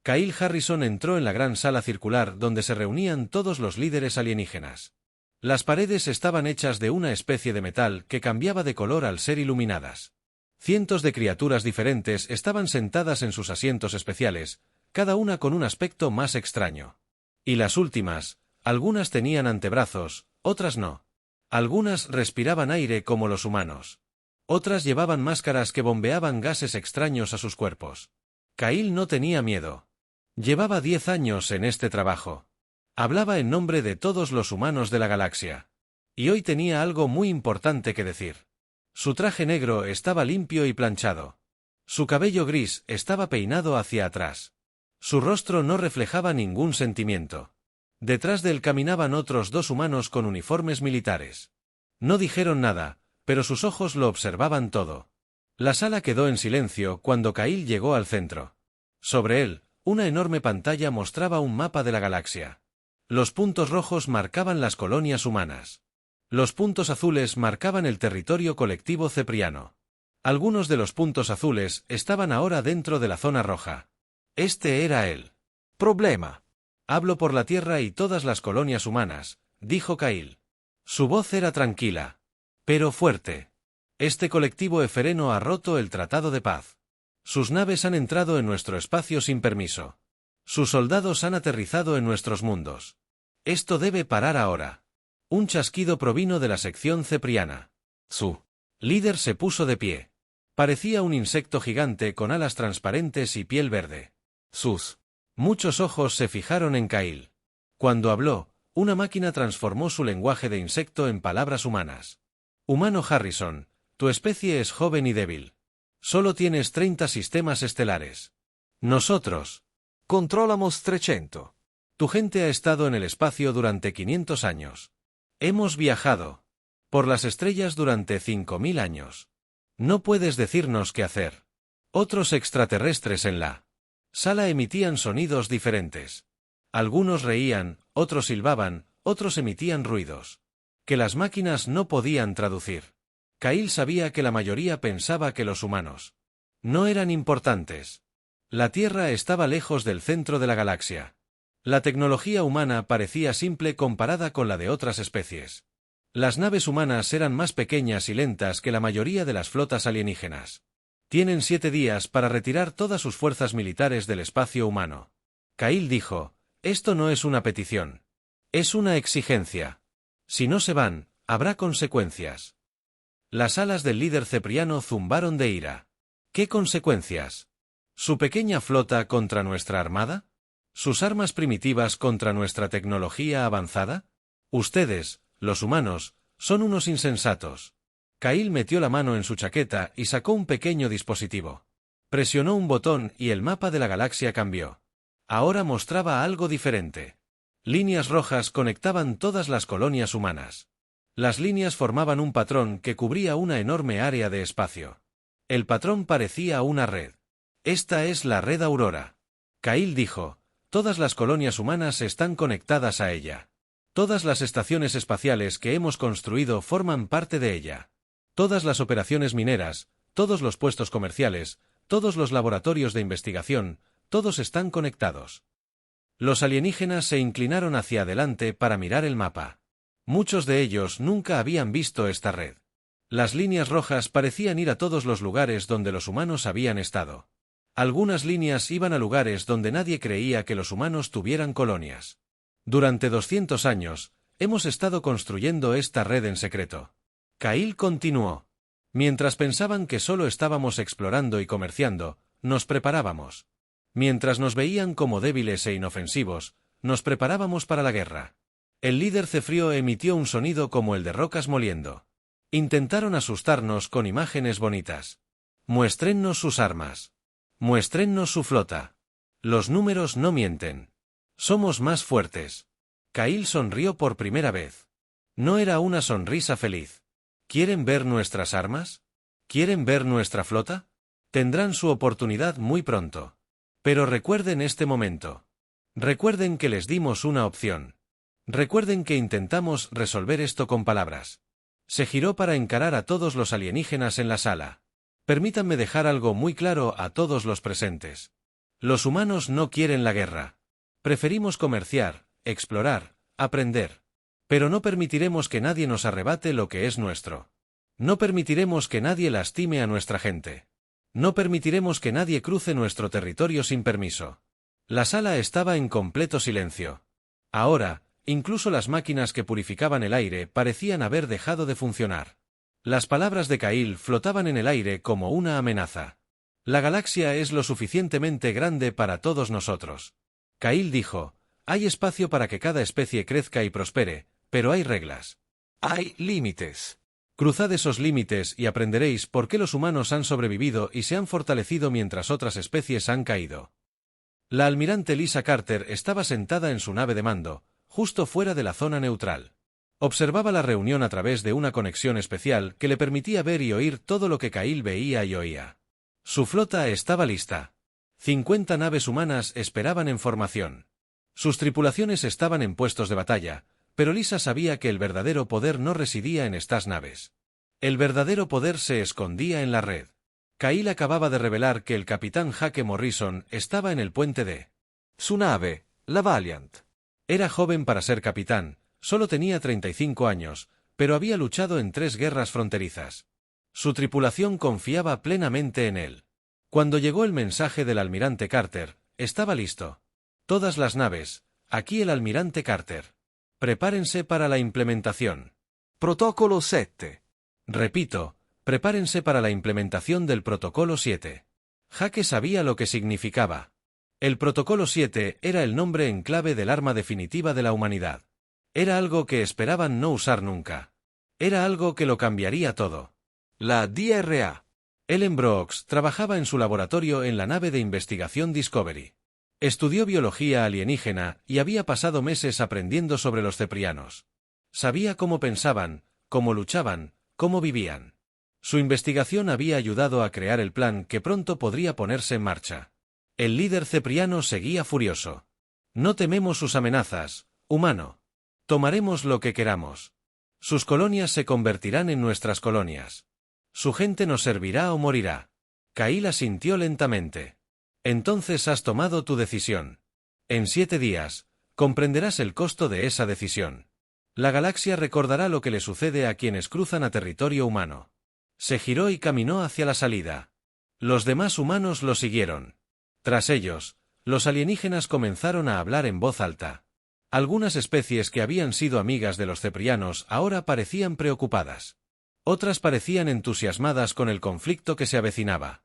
Kyle Harrison entró en la gran sala circular donde se reunían todos los líderes alienígenas. Las paredes estaban hechas de una especie de metal que cambiaba de color al ser iluminadas. Cientos de criaturas diferentes estaban sentadas en sus asientos especiales, cada una con un aspecto más extraño. Y las últimas, algunas tenían antebrazos, otras no. Algunas respiraban aire como los humanos. Otras llevaban máscaras que bombeaban gases extraños a sus cuerpos. Kyle no tenía miedo. Llevaba 10 años en este trabajo. Hablaba en nombre de todos los humanos de la galaxia. Y hoy tenía algo muy importante que decir. Su traje negro estaba limpio y planchado. Su cabello gris estaba peinado hacia atrás. Su rostro no reflejaba ningún sentimiento. Detrás de él caminaban otros 2 humanos con uniformes militares. No dijeron nada, pero sus ojos lo observaban todo. La sala quedó en silencio cuando Kyle llegó al centro. Sobre él, una enorme pantalla mostraba un mapa de la galaxia. Los puntos rojos marcaban las colonias humanas. Los puntos azules marcaban el territorio colectivo cepriano. Algunos de los puntos azules estaban ahora dentro de la zona roja. Este era el problema. Hablo por la Tierra y todas las colonias humanas, dijo Kyle. Su voz era tranquila, pero fuerte. Este colectivo efereno ha roto el tratado de paz. Sus naves han entrado en nuestro espacio sin permiso. Sus soldados han aterrizado en nuestros mundos. Esto debe parar ahora. Un chasquido provino de la sección cepriana. Su líder se puso de pie. Parecía un insecto gigante con alas transparentes y piel verde. Sus muchos ojos se fijaron en Kyle. Cuando habló, una máquina transformó su lenguaje de insecto en palabras humanas. Humano Harrison, tu especie es joven y débil. Solo tienes 30 sistemas estelares. Nosotros controlamos 300. Tu gente ha estado en el espacio durante 500 años. Hemos viajado por las estrellas durante 5000 años. No puedes decirnos qué hacer. Otros extraterrestres en la sala emitían sonidos diferentes. Algunos reían, otros silbaban, otros emitían ruidos que las máquinas no podían traducir. Kyle sabía que la mayoría pensaba que los humanos no eran importantes. La Tierra estaba lejos del centro de la galaxia. La tecnología humana parecía simple comparada con la de otras especies. Las naves humanas eran más pequeñas y lentas que la mayoría de las flotas alienígenas. Tienen 7 días para retirar todas sus fuerzas militares del espacio humano. Kyle dijo, esto no es una petición. Es una exigencia. Si no se van, habrá consecuencias. Las alas del líder cepriano zumbaron de ira. ¿Qué consecuencias? ¿Su pequeña flota contra nuestra armada? ¿Sus armas primitivas contra nuestra tecnología avanzada? Ustedes, los humanos, son unos insensatos. Kyle metió la mano en su chaqueta y sacó un pequeño dispositivo. Presionó un botón y el mapa de la galaxia cambió. Ahora mostraba algo diferente. Líneas rojas conectaban todas las colonias humanas. Las líneas formaban un patrón que cubría una enorme área de espacio. El patrón parecía una red. Esta es la red Aurora. Kyle dijo, todas las colonias humanas están conectadas a ella. Todas las estaciones espaciales que hemos construido forman parte de ella. Todas las operaciones mineras, todos los puestos comerciales, todos los laboratorios de investigación, todos están conectados. Los alienígenas se inclinaron hacia adelante para mirar el mapa. Muchos de ellos nunca habían visto esta red. Las líneas rojas parecían ir a todos los lugares donde los humanos habían estado. Algunas líneas iban a lugares donde nadie creía que los humanos tuvieran colonias. Durante 200 años, hemos estado construyendo esta red en secreto. Kyle continuó. Mientras pensaban que solo estábamos explorando y comerciando, nos preparábamos. Mientras nos veían como débiles e inofensivos, nos preparábamos para la guerra. El líder cefrío emitió un sonido como el de rocas moliendo. Intentaron asustarnos con imágenes bonitas. Muéstrennos sus armas. Muéstrennos su flota. Los números no mienten. Somos más fuertes. Kyle sonrió por primera vez. No era una sonrisa feliz. ¿Quieren ver nuestras armas? ¿Quieren ver nuestra flota? Tendrán su oportunidad muy pronto. Pero recuerden este momento. Recuerden que les dimos una opción. Recuerden que intentamos resolver esto con palabras. Se giró para encarar a todos los alienígenas en la sala. Permítanme dejar algo muy claro a todos los presentes. Los humanos no quieren la guerra. Preferimos comerciar, explorar, aprender. Pero no permitiremos que nadie nos arrebate lo que es nuestro. No permitiremos que nadie lastime a nuestra gente. No permitiremos que nadie cruce nuestro territorio sin permiso. La sala estaba en completo silencio. Ahora, incluso las máquinas que purificaban el aire parecían haber dejado de funcionar. Las palabras de Kail flotaban en el aire como una amenaza. La galaxia es lo suficientemente grande para todos nosotros. Kail dijo, hay espacio para que cada especie crezca y prospere, pero hay reglas. Hay límites. Cruzad esos límites y aprenderéis por qué los humanos han sobrevivido y se han fortalecido mientras otras especies han caído. La almirante Lisa Carter estaba sentada en su nave de mando, justo fuera de la zona neutral. Observaba la reunión a través de una conexión especial que le permitía ver y oír todo lo que Kail veía y oía. Su flota estaba lista. 50 naves humanas esperaban en formación. Sus tripulaciones estaban en puestos de batalla, pero Lisa sabía que el verdadero poder no residía en estas naves. El verdadero poder se escondía en la red. Kail acababa de revelar que el capitán Hake Morrison estaba en el puente de su nave, la Valiant. Era joven para ser capitán, solo tenía 35 años, pero había luchado en 3 guerras fronterizas. Su tripulación confiaba plenamente en él. Cuando llegó el mensaje del almirante Carter, estaba listo. Todas las naves, aquí el almirante Carter. Prepárense para la implementación. Protocolo 7. Repito, prepárense para la implementación del Protocolo 7. Hake sabía lo que significaba. El Protocolo 7 era el nombre en clave del arma definitiva de la humanidad. Era algo que esperaban no usar nunca. Era algo que lo cambiaría todo. La DRA. Ellen Brooks trabajaba en su laboratorio en la nave de investigación Discovery. Estudió biología alienígena y había pasado meses aprendiendo sobre los ceprianos. Sabía cómo pensaban, cómo luchaban, cómo vivían. Su investigación había ayudado a crear el plan que pronto podría ponerse en marcha. El líder cepriano seguía furioso. No tememos sus amenazas, humano. Tomaremos lo que queramos. Sus colonias se convertirán en nuestras colonias. Su gente nos servirá o morirá. Kail asintió lentamente. Entonces has tomado tu decisión. En 7 días, comprenderás el costo de esa decisión. La galaxia recordará lo que le sucede a quienes cruzan a territorio humano. Se giró y caminó hacia la salida. Los demás humanos lo siguieron. Tras ellos, los alienígenas comenzaron a hablar en voz alta. Algunas especies que habían sido amigas de los ceprianos ahora parecían preocupadas. Otras parecían entusiasmadas con el conflicto que se avecinaba.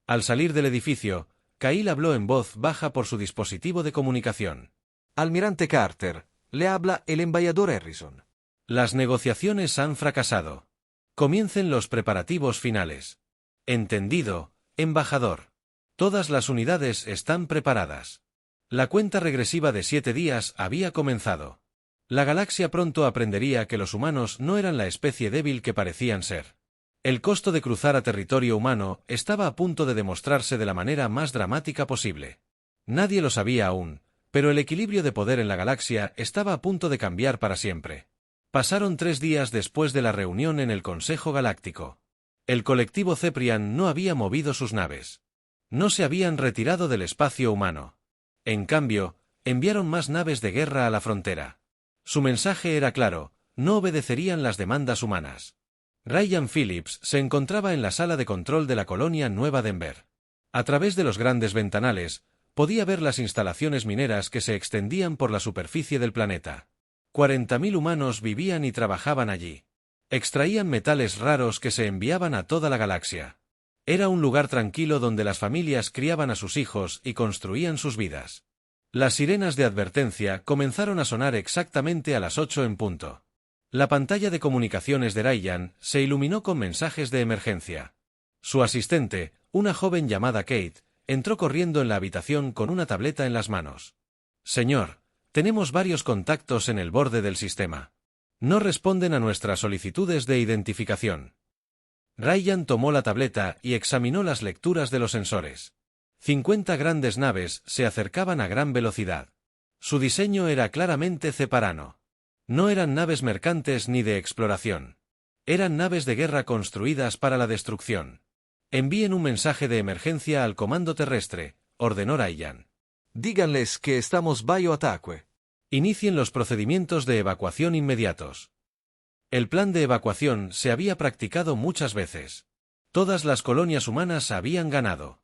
Al salir del edificio, Kail habló en voz baja por su dispositivo de comunicación. Almirante Carter, le habla el embajador Harrison. Las negociaciones han fracasado. Comiencen los preparativos finales. Entendido, embajador. Todas las unidades están preparadas. La cuenta regresiva de 7 días había comenzado. La galaxia pronto aprendería que los humanos no eran la especie débil que parecían ser. El costo de cruzar a territorio humano estaba a punto de demostrarse de la manera más dramática posible. Nadie lo sabía aún, pero el equilibrio de poder en la galaxia estaba a punto de cambiar para siempre. Pasaron 3 días después de la reunión en el Consejo Galáctico. El colectivo Ceprian no había movido sus naves. No se habían retirado del espacio humano. En cambio, enviaron más naves de guerra a la frontera. Su mensaje era claro, no obedecerían las demandas humanas. Ryan Phillips se encontraba en la sala de control de la colonia Nueva Denver. A través de los grandes ventanales, podía ver las instalaciones mineras que se extendían por la superficie del planeta. 40.000 humanos vivían y trabajaban allí. Extraían metales raros que se enviaban a toda la galaxia. Era un lugar tranquilo donde las familias criaban a sus hijos y construían sus vidas. Las sirenas de advertencia comenzaron a sonar exactamente a las 8 en punto. La pantalla de comunicaciones de Ryan se iluminó con mensajes de emergencia. Su asistente, una joven llamada Kate, entró corriendo en la habitación con una tableta en las manos. Señor, tenemos varios contactos en el borde del sistema. No responden a nuestras solicitudes de identificación. Ryan tomó la tableta y examinó las lecturas de los sensores. 50 grandes naves se acercaban a gran velocidad. Su diseño era claramente ceparano. No eran naves mercantes ni de exploración. Eran naves de guerra construidas para la destrucción. Envíen un mensaje de emergencia al comando terrestre, ordenó Ryan. Díganles que estamos bajo ataque. Inicien los procedimientos de evacuación inmediatos. El plan de evacuación se había practicado muchas veces. Todas las colonias humanas habían ganado.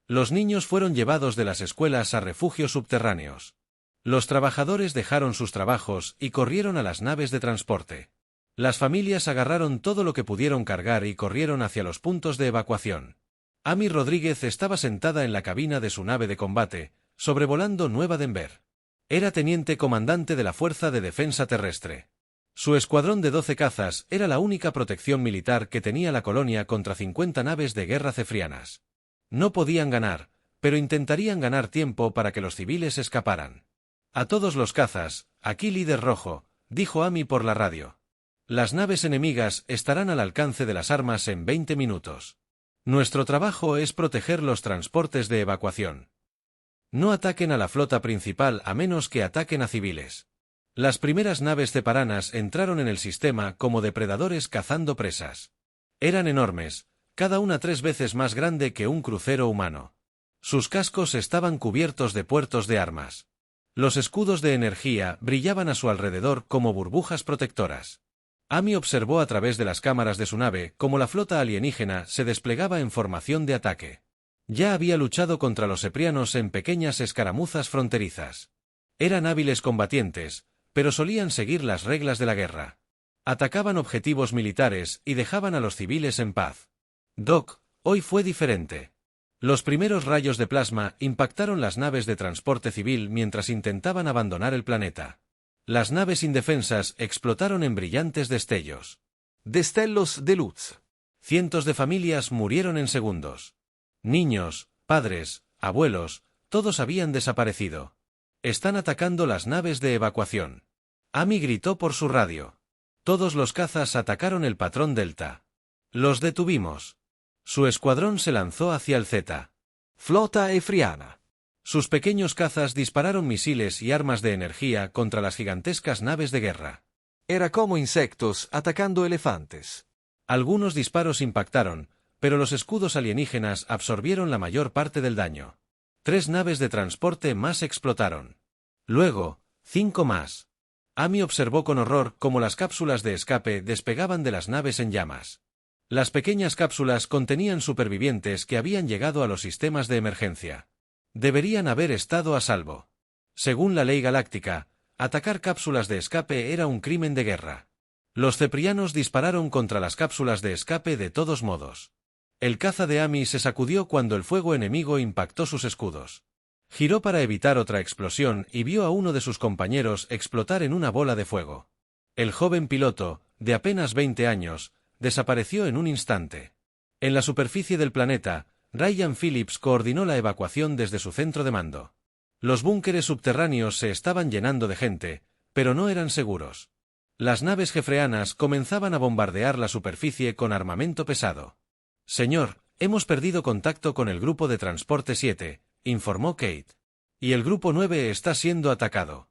Los niños fueron llevados de las escuelas a refugios subterráneos. Los trabajadores dejaron sus trabajos y corrieron a las naves de transporte. Las familias agarraron todo lo que pudieron cargar y corrieron hacia los puntos de evacuación. Amy Rodríguez estaba sentada en la cabina de su nave de combate, sobrevolando Nueva Denver. Era teniente comandante de la Fuerza de Defensa Terrestre. Su escuadrón de 12 cazas era la única protección militar que tenía la colonia contra 50 naves de guerra cefrianas. No podían ganar, pero intentarían ganar tiempo para que los civiles escaparan. A todos los cazas, aquí líder rojo, dijo Amy por la radio. Las naves enemigas estarán al alcance de las armas en 20 minutos. Nuestro trabajo es proteger los transportes de evacuación. No ataquen a la flota principal a menos que ataquen a civiles. Las primeras naves ceparanas entraron en el sistema como depredadores cazando presas. Eran enormes, cada una 3 veces más grande que un crucero humano. Sus cascos estaban cubiertos de puertos de armas. Los escudos de energía brillaban a su alrededor como burbujas protectoras. Amy observó a través de las cámaras de su nave cómo la flota alienígena se desplegaba en formación de ataque. Ya había luchado contra los seprianos en pequeñas escaramuzas fronterizas. Eran hábiles combatientes, pero solían seguir las reglas de la guerra. Atacaban objetivos militares y dejaban a los civiles en paz. Doc, hoy fue diferente. Los primeros rayos de plasma impactaron las naves de transporte civil mientras intentaban abandonar el planeta. Las naves indefensas explotaron en brillantes destellos. Destellos de luz. Cientos de familias murieron en segundos. Niños, padres, abuelos, todos habían desaparecido. Están atacando las naves de evacuación. Amy gritó por su radio. Todos los cazas atacaron el patrón Delta. Los detuvimos. Su escuadrón se lanzó hacia el Z. Flota efriana. Sus pequeños cazas dispararon misiles y armas de energía contra las gigantescas naves de guerra. Era como insectos atacando elefantes. Algunos disparos impactaron, pero los escudos alienígenas absorbieron la mayor parte del daño. 3 naves de transporte más explotaron. Luego, 5 más. Amy observó con horror cómo las cápsulas de escape despegaban de las naves en llamas. Las pequeñas cápsulas contenían supervivientes que habían llegado a los sistemas de emergencia. Deberían haber estado a salvo. Según la ley galáctica, atacar cápsulas de escape era un crimen de guerra. Los ceprianos dispararon contra las cápsulas de escape de todos modos. El caza de Amy se sacudió cuando el fuego enemigo impactó sus escudos. Giró para evitar otra explosión y vio a uno de sus compañeros explotar en una bola de fuego. El joven piloto, de apenas 20 años, desapareció en un instante. En la superficie del planeta, Ryan Phillips coordinó la evacuación desde su centro de mando. Los búnkeres subterráneos se estaban llenando de gente, pero no eran seguros. Las naves jefreanas comenzaban a bombardear la superficie con armamento pesado. Señor, hemos perdido contacto con el grupo de transporte 7, informó Kate. Y el grupo 9 está siendo atacado.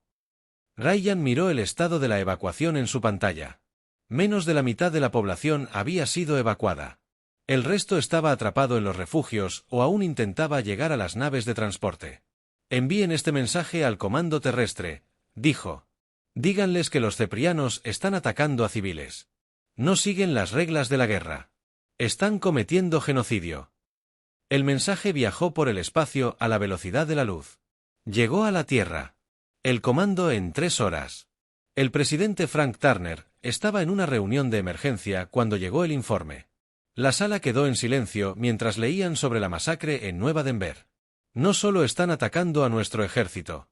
Ryan miró el estado de la evacuación en su pantalla. Menos de la mitad de la población había sido evacuada. El resto estaba atrapado en los refugios o aún intentaba llegar a las naves de transporte. Envíen este mensaje al comando terrestre, dijo. Díganles que los ceprianos están atacando a civiles. No siguen las reglas de la guerra. Están cometiendo genocidio. El mensaje viajó por el espacio a la velocidad de la luz. Llegó a la Tierra. El comando en 3 horas. El presidente Frank Turner estaba en una reunión de emergencia cuando llegó el informe. La sala quedó en silencio mientras leían sobre la masacre en Nueva Denver. No solo están atacando a nuestro ejército.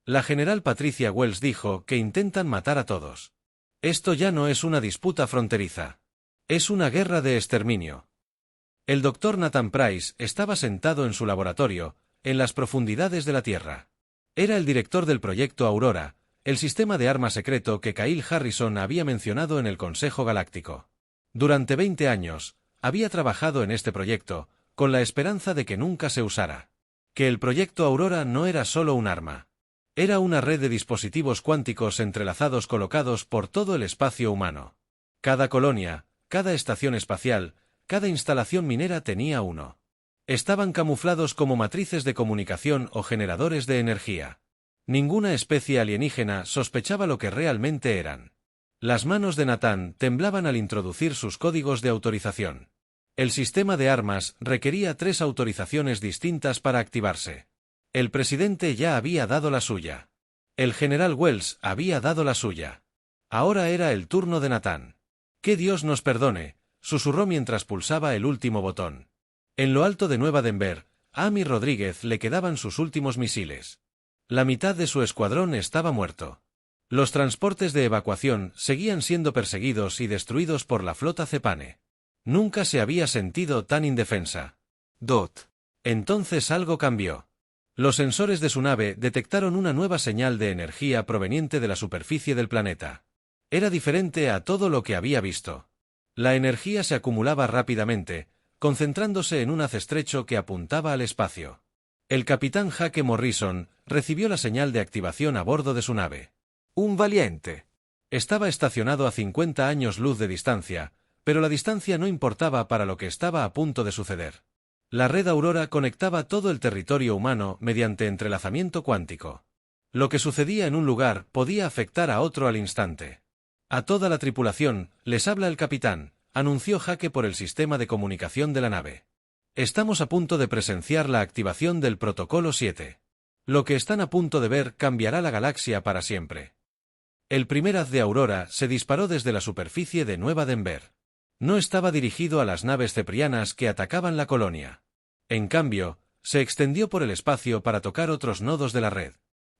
La general Patricia Wells dijo que intentan matar a todos. Esto ya no es una disputa fronteriza. Es una guerra de exterminio. El doctor Nathan Price estaba sentado en su laboratorio, en las profundidades de la Tierra. Era el director del proyecto Aurora, el sistema de arma secreto que Kyle Harrison había mencionado en el Consejo Galáctico. Durante 20 años, había trabajado en este proyecto, con la esperanza de que nunca se usara. Que el proyecto Aurora no era solo un arma. Era una red de dispositivos cuánticos entrelazados colocados por todo el espacio humano. Cada colonia, cada estación espacial, cada instalación minera tenía uno. Estaban camuflados como matrices de comunicación o generadores de energía. Ninguna especie alienígena sospechaba lo que realmente eran. Las manos de Nathan temblaban al introducir sus códigos de autorización. El sistema de armas requería 3 autorizaciones distintas para activarse. El presidente ya había dado la suya. El general Wells había dado la suya. Ahora era el turno de Nathan. «Que Dios nos perdone», susurró mientras pulsaba el último botón. En lo alto de Nueva Denver, a Amy Rodríguez le quedaban sus últimos misiles. La mitad de su escuadrón estaba muerto. Los transportes de evacuación seguían siendo perseguidos y destruidos por la flota Cepane. Nunca se había sentido tan indefensa. Entonces algo cambió. Los sensores de su nave detectaron una nueva señal de energía proveniente de la superficie del planeta. Era diferente a todo lo que había visto. La energía se acumulaba rápidamente, concentrándose en un haz estrecho que apuntaba al espacio. El capitán Jake Morrison recibió la señal de activación a bordo de su nave. Un valiente. Estaba estacionado a 50 años luz de distancia, pero la distancia no importaba para lo que estaba a punto de suceder. La red Aurora conectaba todo el territorio humano mediante entrelazamiento cuántico. Lo que sucedía en un lugar podía afectar a otro al instante. «A toda la tripulación, les habla el capitán», anunció Jake por el sistema de comunicación de la nave. «Estamos a punto de presenciar la activación del Protocolo 7. Lo que están a punto de ver cambiará la galaxia para siempre». El primer haz de Aurora se disparó desde la superficie de Nueva Denver. No estaba dirigido a las naves ceprianas que atacaban la colonia. En cambio, se extendió por el espacio para tocar otros nodos de la red.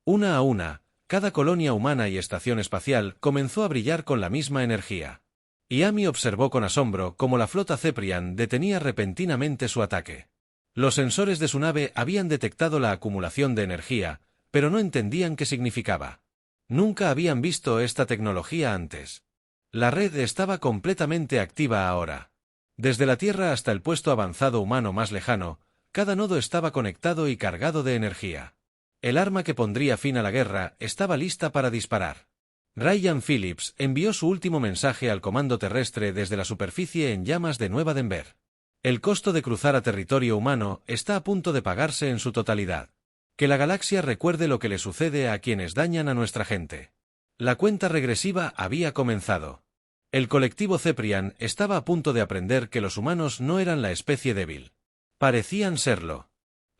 Una a una, cada colonia humana y estación espacial comenzó a brillar con la misma energía. Y Amy observó con asombro cómo la flota Ceprian detenía repentinamente su ataque. Los sensores de su nave habían detectado la acumulación de energía, pero no entendían qué significaba. Nunca habían visto esta tecnología antes. La red estaba completamente activa ahora. Desde la Tierra hasta el puesto avanzado humano más lejano, cada nodo estaba conectado y cargado de energía. El arma que pondría fin a la guerra estaba lista para disparar. Ryan Phillips envió su último mensaje al comando terrestre desde la superficie en llamas de Nueva Denver. El costo de cruzar a territorio humano está a punto de pagarse en su totalidad. Que la galaxia recuerde lo que le sucede a quienes dañan a nuestra gente. La cuenta regresiva había comenzado. El colectivo Ceprian estaba a punto de aprender que los humanos no eran la especie débil. Parecían serlo.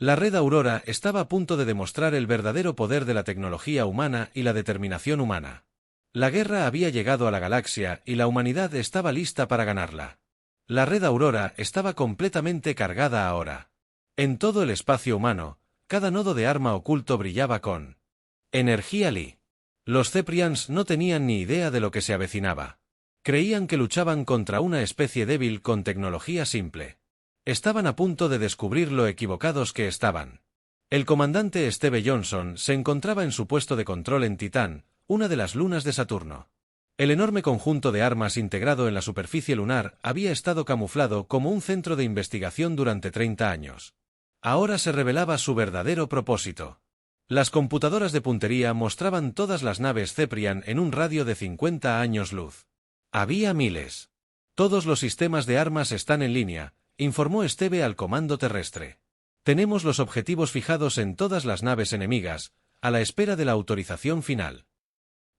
La red Aurora estaba a punto de demostrar el verdadero poder de la tecnología humana y la determinación humana. La guerra había llegado a la galaxia y la humanidad estaba lista para ganarla. La red Aurora estaba completamente cargada ahora. En todo el espacio humano, cada nodo de arma oculto brillaba con energía Li. Los Ceprians no tenían ni idea de lo que se avecinaba. Creían que luchaban contra una especie débil con tecnología simple. Estaban a punto de descubrir lo equivocados que estaban. El comandante Steve Johnson se encontraba en su puesto de control en Titán, una de las lunas de Saturno. El enorme conjunto de armas integrado en la superficie lunar había estado camuflado como un centro de investigación durante 30 años. Ahora se revelaba su verdadero propósito. Las computadoras de puntería mostraban todas las naves Ceprian en un radio de 50 años luz. Había miles. Todos los sistemas de armas están en línea, informó Steve al comando terrestre. Tenemos los objetivos fijados en todas las naves enemigas, a la espera de la autorización final.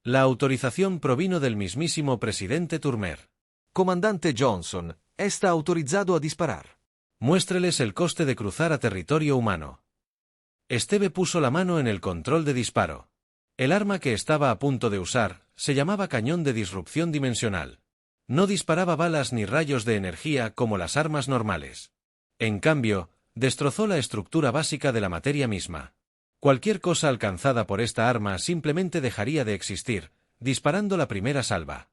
La autorización provino del mismísimo presidente Turmer. Comandante Johnson, está autorizado a disparar. Muéstreles el coste de cruzar a territorio humano. Steve puso la mano en el control de disparo. El arma que estaba a punto de usar se llamaba cañón de disrupción dimensional. No disparaba balas ni rayos de energía como las armas normales. En cambio, destrozó la estructura básica de la materia misma. Cualquier cosa alcanzada por esta arma simplemente dejaría de existir, disparando la primera salva.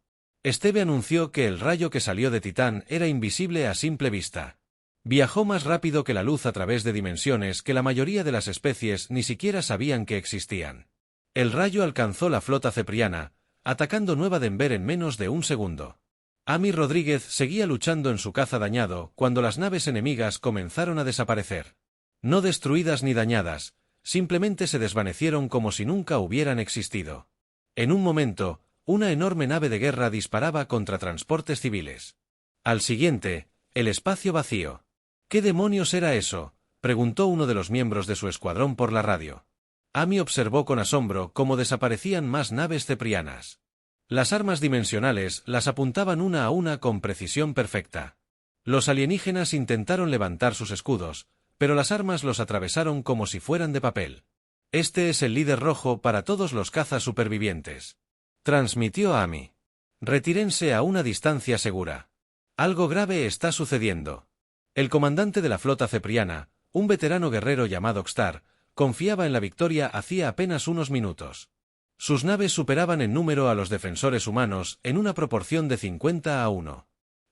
Steve anunció que el rayo que salió de Titán era invisible a simple vista. Viajó más rápido que la luz a través de dimensiones que la mayoría de las especies ni siquiera sabían que existían. El rayo alcanzó la flota cepriana, atacando Nueva Denver en menos de un segundo. Amy Rodríguez seguía luchando en su caza dañado cuando las naves enemigas comenzaron a desaparecer. No destruidas ni dañadas, simplemente se desvanecieron como si nunca hubieran existido. En un momento, una enorme nave de guerra disparaba contra transportes civiles. Al siguiente, el espacio vacío. ¿Qué demonios era eso?, preguntó uno de los miembros de su escuadrón por la radio. Amy observó con asombro cómo desaparecían más naves ceprianas. Las armas dimensionales las apuntaban una a una con precisión perfecta. Los alienígenas intentaron levantar sus escudos, pero las armas los atravesaron como si fueran de papel. Este es el líder rojo para todos los cazas supervivientes, transmitió Amy. Retírense a una distancia segura. Algo grave está sucediendo. El comandante de la flota cepriana, un veterano guerrero llamado Xtar, confiaba en la victoria hacía apenas unos minutos. Sus naves superaban en número a los defensores humanos en una proporción de 50-1.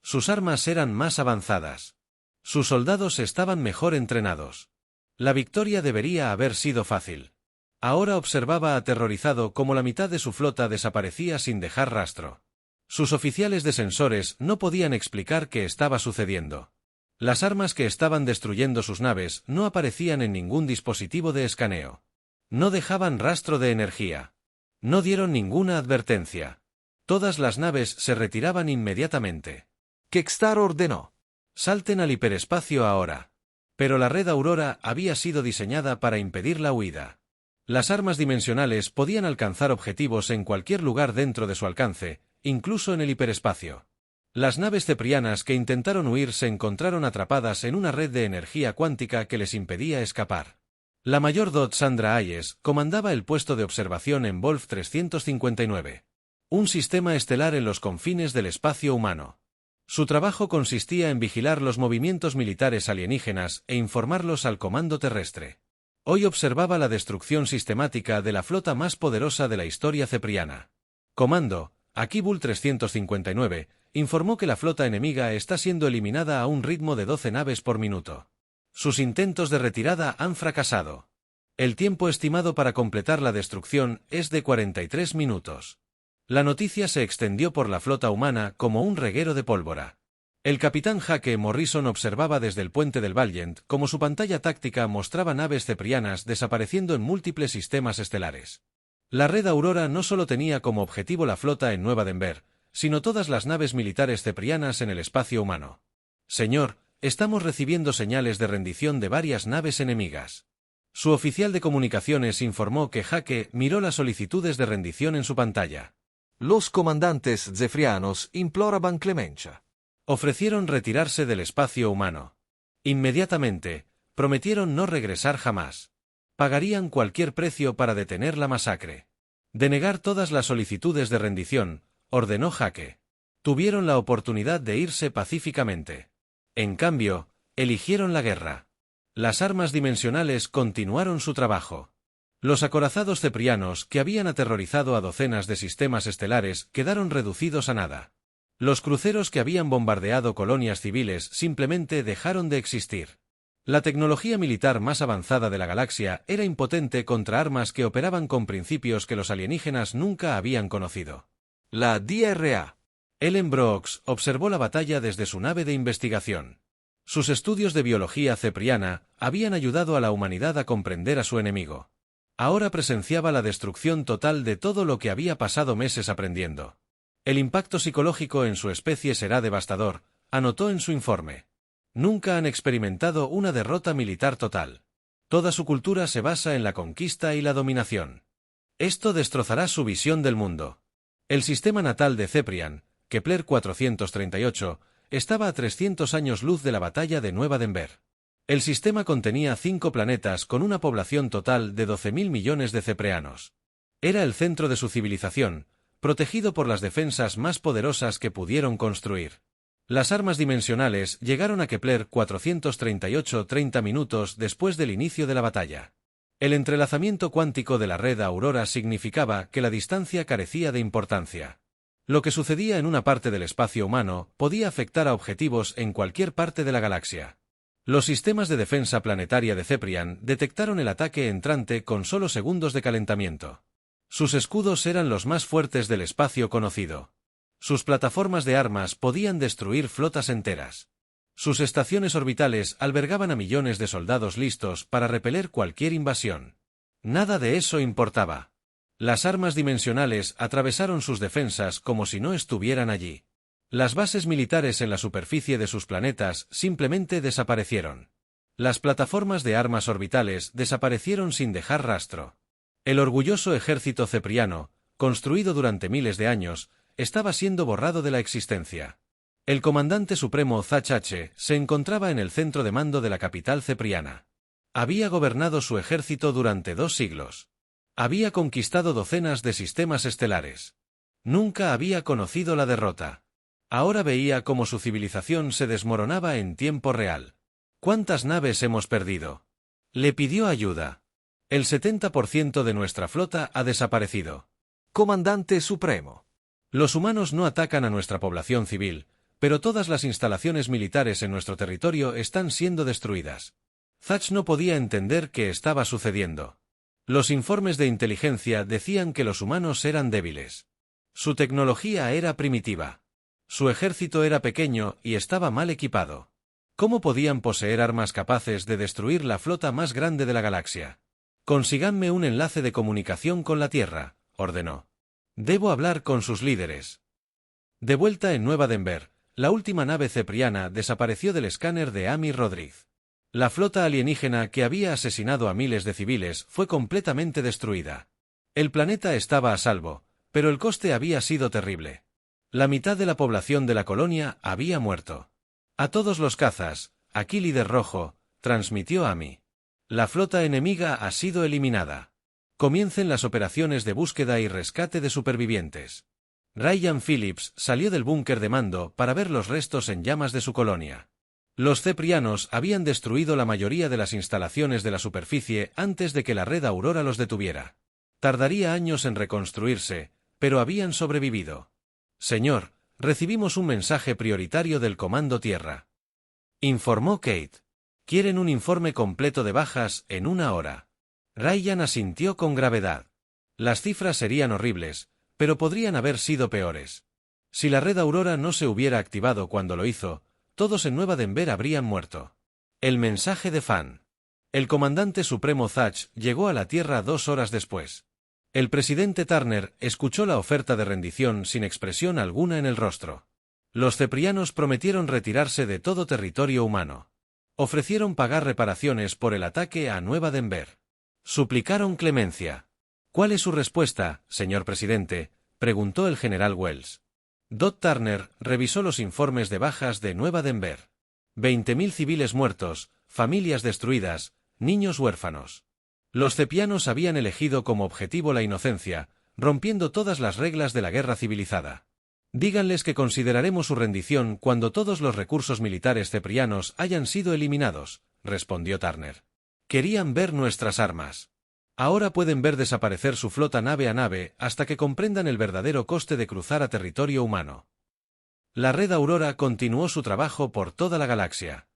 Sus armas eran más avanzadas. Sus soldados estaban mejor entrenados. La victoria debería haber sido fácil. Ahora observaba aterrorizado cómo la mitad de su flota desaparecía sin dejar rastro. Sus oficiales de sensores no podían explicar qué estaba sucediendo. Las armas que estaban destruyendo sus naves no aparecían en ningún dispositivo de escaneo. No dejaban rastro de energía. No dieron ninguna advertencia. Todas las naves se retiraban inmediatamente. Xtar ordenó: salten al hiperespacio ahora. Pero la red Aurora había sido diseñada para impedir la huida. Las armas dimensionales podían alcanzar objetivos en cualquier lugar dentro de su alcance, incluso en el hiperespacio. Las naves ceprianas que intentaron huir se encontraron atrapadas en una red de energía cuántica que les impedía escapar. La mayor Dot Sandra Hayes comandaba el puesto de observación en Wolf 359, un sistema estelar en los confines del espacio humano. Su trabajo consistía en vigilar los movimientos militares alienígenas e informarlos al comando terrestre. Hoy observaba la destrucción sistemática de la flota más poderosa de la historia cepriana. Comando, aquí Bull 359, informó que la flota enemiga está siendo eliminada a un ritmo de 12 naves por minuto. Sus intentos de retirada han fracasado. El tiempo estimado para completar la destrucción es de 43 minutos. La noticia se extendió por la flota humana como un reguero de pólvora. El capitán Hake Morrison observaba desde el puente del Valiant cómo su pantalla táctica mostraba naves ceprianas desapareciendo en múltiples sistemas estelares. La red Aurora no solo tenía como objetivo la flota en Nueva Denver, sino todas las naves militares ceprianas en el espacio humano. Señor, estamos recibiendo señales de rendición de varias naves enemigas. Su oficial de comunicaciones informó que Hake miró las solicitudes de rendición en su pantalla. Los comandantes zefrianos imploraban clemencia. Ofrecieron retirarse del espacio humano. Inmediatamente, prometieron no regresar jamás. Pagarían cualquier precio para detener la masacre. Denegar todas las solicitudes de rendición, ordenó Hake. Tuvieron la oportunidad de irse pacíficamente. En cambio, eligieron la guerra. Las armas dimensionales continuaron su trabajo. Los acorazados ceprianos, que habían aterrorizado a docenas de sistemas estelares, quedaron reducidos a nada. Los cruceros que habían bombardeado colonias civiles simplemente dejaron de existir. La tecnología militar más avanzada de la galaxia era impotente contra armas que operaban con principios que los alienígenas nunca habían conocido. La DRA. Ellen Brooks observó la batalla desde su nave de investigación. Sus estudios de biología cepriana habían ayudado a la humanidad a comprender a su enemigo. Ahora presenciaba la destrucción total de todo lo que había pasado meses aprendiendo. El impacto psicológico en su especie será devastador, anotó en su informe. Nunca han experimentado una derrota militar total. Toda su cultura se basa en la conquista y la dominación. Esto destrozará su visión del mundo. El sistema natal de Ceprian, Kepler 438, estaba a 300 años luz de la batalla de Nueva Denver. El sistema contenía 5 planetas con una población total de 12.000 millones de cepreanos. Era el centro de su civilización, protegido por las defensas más poderosas que pudieron construir. Las armas dimensionales llegaron a Kepler 438 30 minutos después del inicio de la batalla. El entrelazamiento cuántico de la red Aurora significaba que la distancia carecía de importancia. Lo que sucedía en una parte del espacio humano podía afectar a objetivos en cualquier parte de la galaxia. Los sistemas de defensa planetaria de Ceprian detectaron el ataque entrante con solo segundos de calentamiento. Sus escudos eran los más fuertes del espacio conocido. Sus plataformas de armas podían destruir flotas enteras. Sus estaciones orbitales albergaban a millones de soldados listos para repeler cualquier invasión. Nada de eso importaba. Las armas dimensionales atravesaron sus defensas como si no estuvieran allí. Las bases militares en la superficie de sus planetas simplemente desaparecieron. Las plataformas de armas orbitales desaparecieron sin dejar rastro. El orgulloso ejército cepriano, construido durante miles de años, estaba siendo borrado de la existencia. El comandante supremo Zach H. se encontraba en el centro de mando de la capital cepriana. Había gobernado su ejército durante 2 siglos. Había conquistado docenas de sistemas estelares. Nunca había conocido la derrota. Ahora veía cómo su civilización se desmoronaba en tiempo real. ¿Cuántas naves hemos perdido? Le pidió ayuda. El 70% de nuestra flota ha desaparecido. Comandante Supremo. Los humanos no atacan a nuestra población civil, pero todas las instalaciones militares en nuestro territorio están siendo destruidas. Zach no podía entender qué estaba sucediendo. Los informes de inteligencia decían que los humanos eran débiles. Su tecnología era primitiva. Su ejército era pequeño y estaba mal equipado. ¿Cómo podían poseer armas capaces de destruir la flota más grande de la galaxia? Consíganme un enlace de comunicación con la Tierra, ordenó. Debo hablar con sus líderes. De vuelta en Nueva Denver, la última nave cepriana desapareció del escáner de Amy Rodríguez. La flota alienígena que había asesinado a miles de civiles fue completamente destruida. El planeta estaba a salvo, pero el coste había sido terrible. La mitad de la población de la colonia había muerto. A todos los cazas, aquí líder rojo, transmitió Amy. La flota enemiga ha sido eliminada. Comiencen las operaciones de búsqueda y rescate de supervivientes. Ryan Phillips salió del búnker de mando para ver los restos en llamas de su colonia. Los ceprianos habían destruido la mayoría de las instalaciones de la superficie antes de que la red Aurora los detuviera. Tardaría años en reconstruirse, pero habían sobrevivido. Señor, recibimos un mensaje prioritario del Comando Tierra. Informó Kate. Quieren un informe completo de bajas en 1 hora. Ryan asintió con gravedad. Las cifras serían horribles, pero podrían haber sido peores. Si la red Aurora no se hubiera activado cuando lo hizo, todos en Nueva Denver habrían muerto. El mensaje de Fan. El comandante supremo Zach llegó a la Tierra 2 horas después. El presidente Turner escuchó la oferta de rendición sin expresión alguna en el rostro. Los ceprianos prometieron retirarse de todo territorio humano. Ofrecieron pagar reparaciones por el ataque a Nueva Denver. Suplicaron clemencia. ¿Cuál es su respuesta, señor presidente?, preguntó el general Wells. Dot Turner revisó los informes de bajas de Nueva Denver. 20.000 civiles muertos, familias destruidas, niños huérfanos. Los cepianos habían elegido como objetivo la inocencia, rompiendo todas las reglas de la guerra civilizada. Díganles que consideraremos su rendición cuando todos los recursos militares ceprianos hayan sido eliminados, respondió Turner. Querían ver nuestras armas. Ahora pueden ver desaparecer su flota nave a nave hasta que comprendan el verdadero coste de cruzar a territorio humano. La red Aurora continuó su trabajo por toda la galaxia.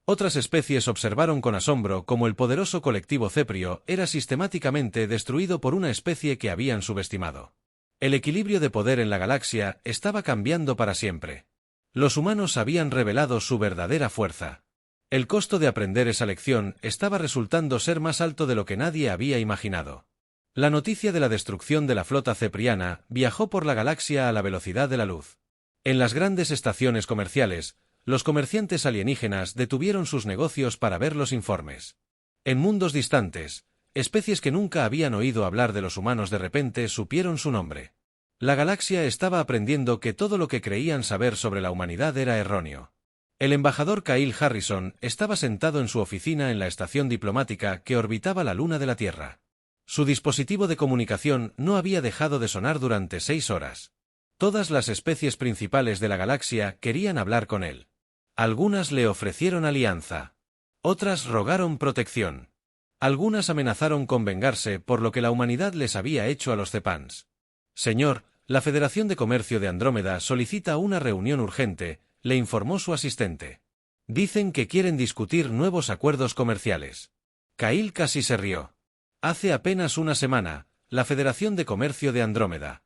Otras especies observaron con asombro cómo el poderoso colectivo Ceprio era sistemáticamente destruido por una especie que habían subestimado. El equilibrio de poder en la galaxia estaba cambiando para siempre. Los humanos habían revelado su verdadera fuerza. El costo de aprender esa lección estaba resultando ser más alto de lo que nadie había imaginado. La noticia de la destrucción de la flota cepriana viajó por la galaxia a la velocidad de la luz. En las grandes estaciones comerciales, los comerciantes alienígenas detuvieron sus negocios para ver los informes. En mundos distantes, especies que nunca habían oído hablar de los humanos de repente supieron su nombre. La galaxia estaba aprendiendo que todo lo que creían saber sobre la humanidad era erróneo. El embajador Kyle Harrison estaba sentado en su oficina en la estación diplomática que orbitaba la luna de la Tierra. Su dispositivo de comunicación no había dejado de sonar durante 6 horas. Todas las especies principales de la galaxia querían hablar con él. Algunas le ofrecieron alianza. Otras rogaron protección. Algunas amenazaron con vengarse por lo que la humanidad les había hecho a los Cepans. Señor, la Federación de Comercio de Andrómeda solicita una reunión urgente, le informó su asistente. Dicen que quieren discutir nuevos acuerdos comerciales. Kyle casi se rió. Hace apenas una semana, la Federación de Comercio de Andrómeda.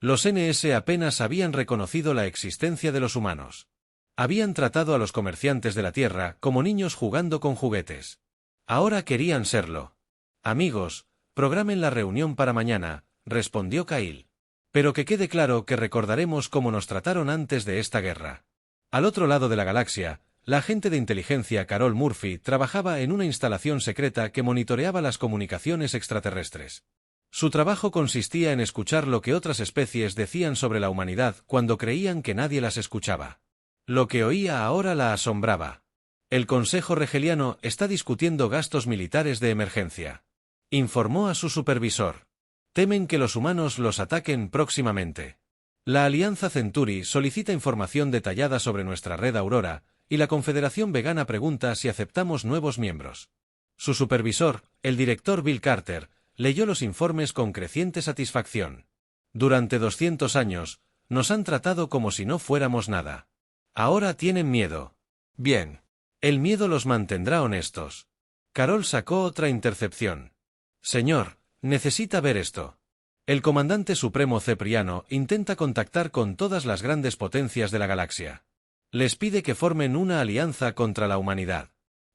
Los NS apenas habían reconocido la existencia de los humanos. Habían tratado a los comerciantes de la Tierra como niños jugando con juguetes. Ahora querían serlo. Amigos, programen la reunión para mañana, respondió Kyle. Pero que quede claro que recordaremos cómo nos trataron antes de esta guerra. Al otro lado de la galaxia, la agente de inteligencia Carol Murphy trabajaba en una instalación secreta que monitoreaba las comunicaciones extraterrestres. Su trabajo consistía en escuchar lo que otras especies decían sobre la humanidad cuando creían que nadie las escuchaba. Lo que oía ahora la asombraba. El Consejo Regeliano está discutiendo gastos militares de emergencia. Informó a su supervisor. Temen que los humanos los ataquen próximamente. La Alianza Centauri solicita información detallada sobre nuestra red Aurora, y la Confederación Vegana pregunta si aceptamos nuevos miembros. Su supervisor, el director Bill Carter, leyó los informes con creciente satisfacción. Durante 200 años, nos han tratado como si no fuéramos nada. Ahora tienen miedo. Bien. El miedo los mantendrá honestos. Carol sacó otra intercepción. Señor, necesita ver esto. El comandante supremo Cepriano intenta contactar con todas las grandes potencias de la galaxia. Les pide que formen una alianza contra la humanidad.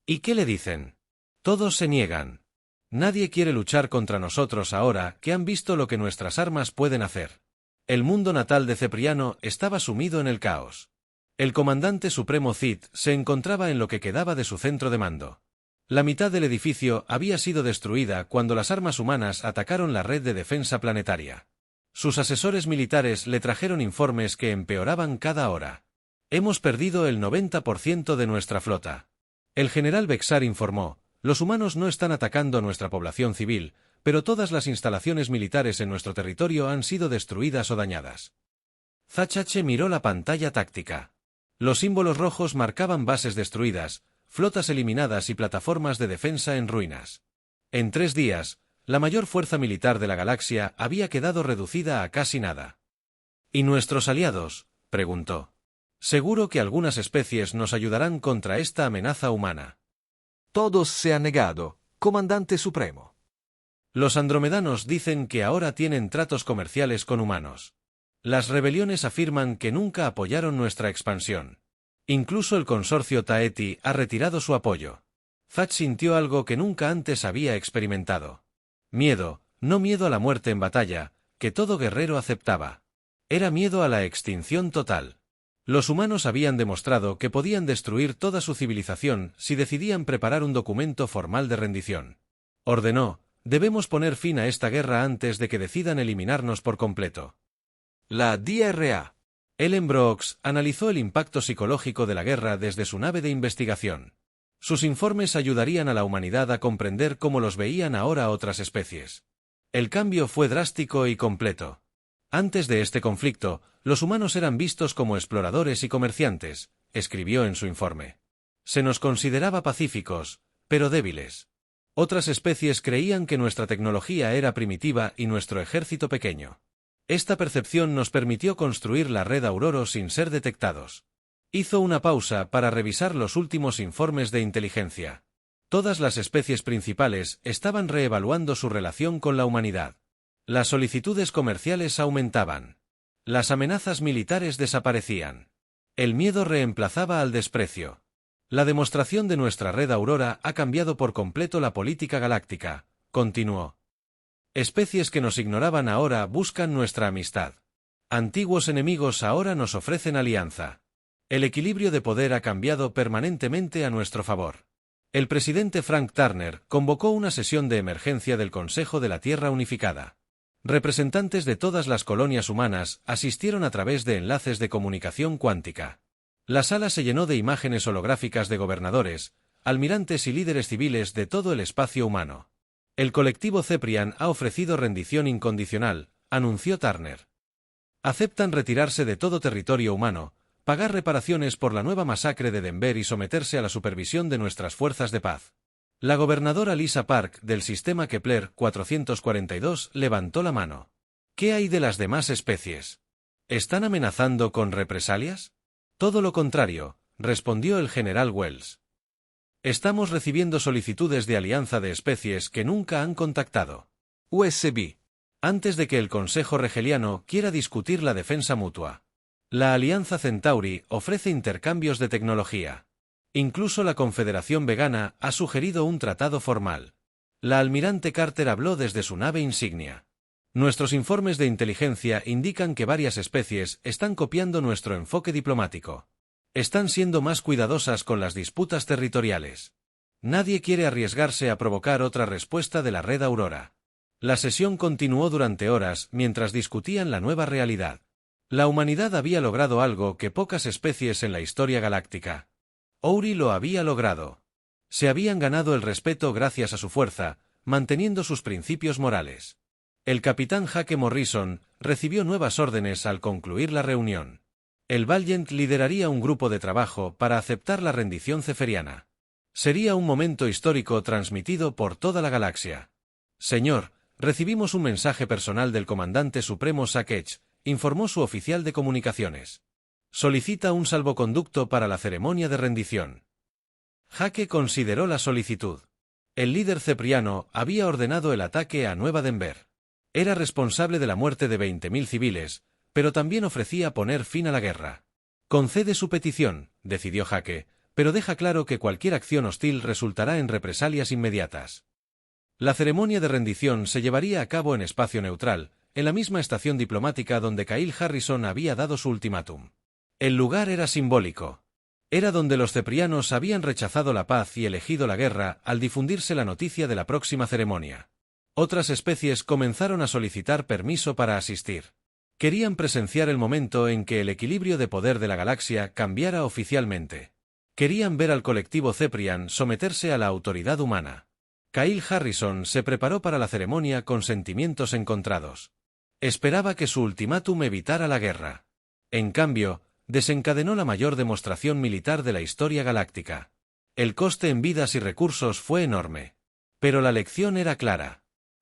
¿Y qué le dicen? Todos se niegan. Nadie quiere luchar contra nosotros ahora que han visto lo que nuestras armas pueden hacer. El mundo natal de Cepriano estaba sumido en el caos. El comandante supremo Cid se encontraba en lo que quedaba de su centro de mando. La mitad del edificio había sido destruida cuando las armas humanas atacaron la red de defensa planetaria. Sus asesores militares le trajeron informes que empeoraban cada hora. Hemos perdido el 90% de nuestra flota. El general Bexar informó, los humanos no están atacando a nuestra población civil, pero todas las instalaciones militares en nuestro territorio han sido destruidas o dañadas. Zachache miró la pantalla táctica. Los símbolos rojos marcaban bases destruidas, flotas eliminadas y plataformas de defensa en ruinas. En 3 días, la mayor fuerza militar de la galaxia había quedado reducida a casi nada. ¿Y nuestros aliados?, preguntó. Seguro que algunas especies nos ayudarán contra esta amenaza humana. Todos se han negado, comandante supremo. Los andromedanos dicen que ahora tienen tratos comerciales con humanos. Las rebeliones afirman que nunca apoyaron nuestra expansión. Incluso el consorcio Taeti ha retirado su apoyo. Zach sintió algo que nunca antes había experimentado. Miedo, no miedo a la muerte en batalla, que todo guerrero aceptaba. Era miedo a la extinción total. Los humanos habían demostrado que podían destruir toda su civilización si decidían preparar un documento formal de rendición. Ordenó, debemos poner fin a esta guerra antes de que decidan eliminarnos por completo. La DRA. Ellen Brooks analizó el impacto psicológico de la guerra desde su nave de investigación. Sus informes ayudarían a la humanidad a comprender cómo los veían ahora otras especies. El cambio fue drástico y completo. Antes de este conflicto, los humanos eran vistos como exploradores y comerciantes, escribió en su informe. Se nos consideraba pacíficos, pero débiles. Otras especies creían que nuestra tecnología era primitiva y nuestro ejército pequeño. Esta percepción nos permitió construir la red Aurora sin ser detectados. Hizo una pausa para revisar los últimos informes de inteligencia. Todas las especies principales estaban reevaluando su relación con la humanidad. Las solicitudes comerciales aumentaban. Las amenazas militares desaparecían. El miedo reemplazaba al desprecio. La demostración de nuestra red Aurora ha cambiado por completo la política galáctica, continuó. Especies que nos ignoraban ahora buscan nuestra amistad. Antiguos enemigos ahora nos ofrecen alianza. El equilibrio de poder ha cambiado permanentemente a nuestro favor. El presidente Frank Turner convocó una sesión de emergencia del Consejo de la Tierra Unificada. Representantes de todas las colonias humanas asistieron a través de enlaces de comunicación cuántica. La sala se llenó de imágenes holográficas de gobernadores, almirantes y líderes civiles de todo el espacio humano. El colectivo Ceprian ha ofrecido rendición incondicional, anunció Turner. Aceptan retirarse de todo territorio humano, pagar reparaciones por la nueva masacre de Denver y someterse a la supervisión de nuestras fuerzas de paz. La gobernadora Lisa Park, del sistema Kepler 442, levantó la mano. ¿Qué hay de las demás especies? ¿Están amenazando con represalias? Todo lo contrario, respondió el general Wells. Estamos recibiendo solicitudes de alianza de especies que nunca han contactado. USB. Antes de que el Consejo Regeliano quiera discutir la defensa mutua. La Alianza Centauri ofrece intercambios de tecnología. Incluso la Confederación Vegana ha sugerido un tratado formal. La almirante Carter habló desde su nave insignia. Nuestros informes de inteligencia indican que varias especies están copiando nuestro enfoque diplomático. Están siendo más cuidadosas con las disputas territoriales. Nadie quiere arriesgarse a provocar otra respuesta de la red Aurora. La sesión continuó durante horas mientras discutían la nueva realidad. La humanidad había logrado algo que pocas especies en la historia galáctica. Ouri lo había logrado. Se habían ganado el respeto gracias a su fuerza, manteniendo sus principios morales. El capitán Jake Morrison recibió nuevas órdenes al concluir la reunión. El Valiant lideraría un grupo de trabajo para aceptar la rendición ceferiana. Sería un momento histórico transmitido por toda la galaxia. Señor, recibimos un mensaje personal del comandante supremo Sakech, informó su oficial de comunicaciones. Solicita un salvoconducto para la ceremonia de rendición. Jake consideró la solicitud. El líder cepriano había ordenado el ataque a Nueva Denver. Era responsable de la muerte de 20.000 civiles, pero también ofrecía poner fin a la guerra. Concede su petición, decidió Jake, pero deja claro que cualquier acción hostil resultará en represalias inmediatas. La ceremonia de rendición se llevaría a cabo en espacio neutral, en la misma estación diplomática donde Kyle Harrison había dado su ultimátum. El lugar era simbólico. Era donde los ceprianos habían rechazado la paz y elegido la guerra al difundirse la noticia de la próxima ceremonia. Otras especies comenzaron a solicitar permiso para asistir. Querían presenciar el momento en que el equilibrio de poder de la galaxia cambiara oficialmente. Querían ver al colectivo Ceprian someterse a la autoridad humana. Kyle Harrison se preparó para la ceremonia con sentimientos encontrados. Esperaba que su ultimátum evitara la guerra. En cambio, desencadenó la mayor demostración militar de la historia galáctica. El coste en vidas y recursos fue enorme. Pero la lección era clara.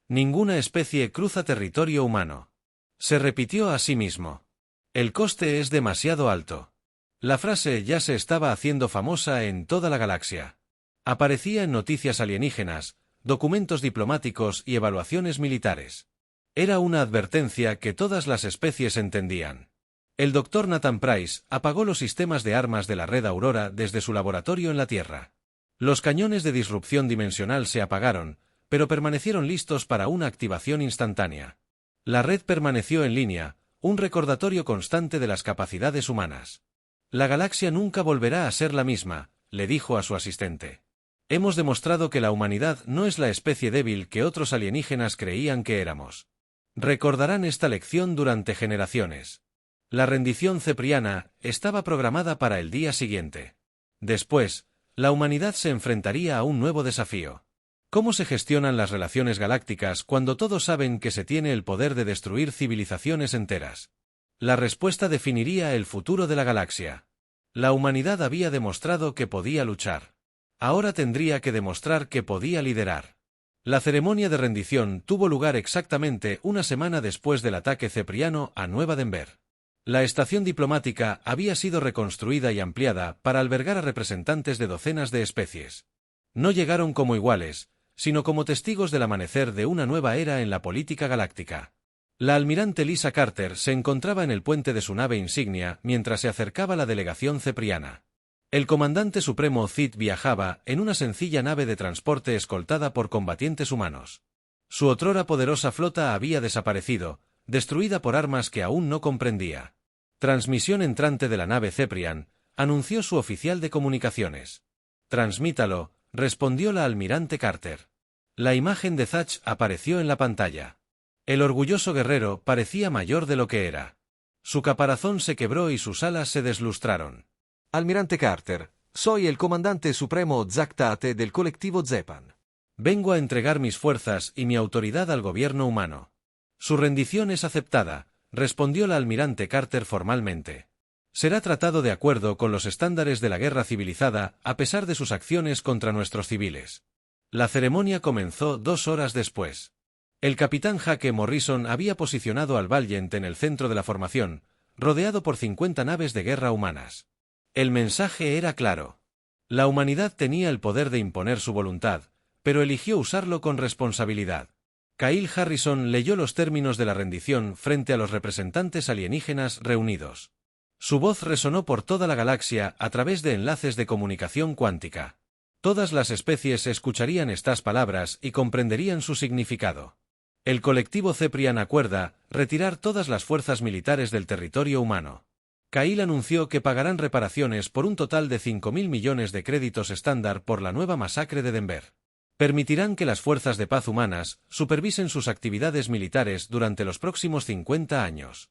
Ninguna especie cruza territorio humano. Se repitió a sí mismo. El coste es demasiado alto. La frase ya se estaba haciendo famosa en toda la galaxia. Aparecía en noticias alienígenas, documentos diplomáticos y evaluaciones militares. Era una advertencia que todas las especies entendían. El Dr. Nathan Price apagó los sistemas de armas de la red Aurora desde su laboratorio en la Tierra. Los cañones de disrupción dimensional se apagaron, pero permanecieron listos para una activación instantánea. La red permaneció en línea, un recordatorio constante de las capacidades humanas. La galaxia nunca volverá a ser la misma, le dijo a su asistente. Hemos demostrado que la humanidad no es la especie débil que otros alienígenas creían que éramos. Recordarán esta lección durante generaciones. La rendición cepriana estaba programada para el día siguiente. Después, la humanidad se enfrentaría a un nuevo desafío. ¿Cómo se gestionan las relaciones galácticas cuando todos saben que se tiene el poder de destruir civilizaciones enteras? La respuesta definiría el futuro de la galaxia. La humanidad había demostrado que podía luchar. Ahora tendría que demostrar que podía liderar. La ceremonia de rendición tuvo lugar exactamente una semana después del ataque cepriano a Nueva Denver. La estación diplomática había sido reconstruida y ampliada para albergar a representantes de docenas de especies. No llegaron como iguales, sino como testigos del amanecer de una nueva era en la política galáctica. La almirante Lisa Carter se encontraba en el puente de su nave insignia mientras se acercaba la delegación cepriana. El comandante supremo Cid viajaba en una sencilla nave de transporte escoltada por combatientes humanos. Su otrora poderosa flota había desaparecido, destruida por armas que aún no comprendía. Transmisión entrante de la nave Ceprian, anunció su oficial de comunicaciones. Transmítalo, respondió la almirante Carter. La imagen de Zach apareció en la pantalla. El orgulloso guerrero parecía mayor de lo que era. Su caparazón se quebró y sus alas se deslustraron. Almirante Carter, soy el comandante supremo Zach Tate del colectivo Zepan. Vengo a entregar mis fuerzas y mi autoridad al gobierno humano. Su rendición es aceptada, respondió la almirante Carter formalmente. Será tratado de acuerdo con los estándares de la guerra civilizada a pesar de sus acciones contra nuestros civiles. La ceremonia comenzó 2 horas después. El capitán Jake Morrison había posicionado al Valiant en el centro de la formación, rodeado por 50 naves de guerra humanas. El mensaje era claro. La humanidad tenía el poder de imponer su voluntad, pero eligió usarlo con responsabilidad. Kyle Harrison leyó los términos de la rendición frente a los representantes alienígenas reunidos. Su voz resonó por toda la galaxia a través de enlaces de comunicación cuántica. Todas las especies escucharían estas palabras y comprenderían su significado. El colectivo Ceprian acuerda retirar todas las fuerzas militares del territorio humano. Kyle anunció que pagarán reparaciones por un total de 5.000 millones de créditos estándar por la nueva masacre de Denver. Permitirán que las fuerzas de paz humanas supervisen sus actividades militares durante los próximos 50 años.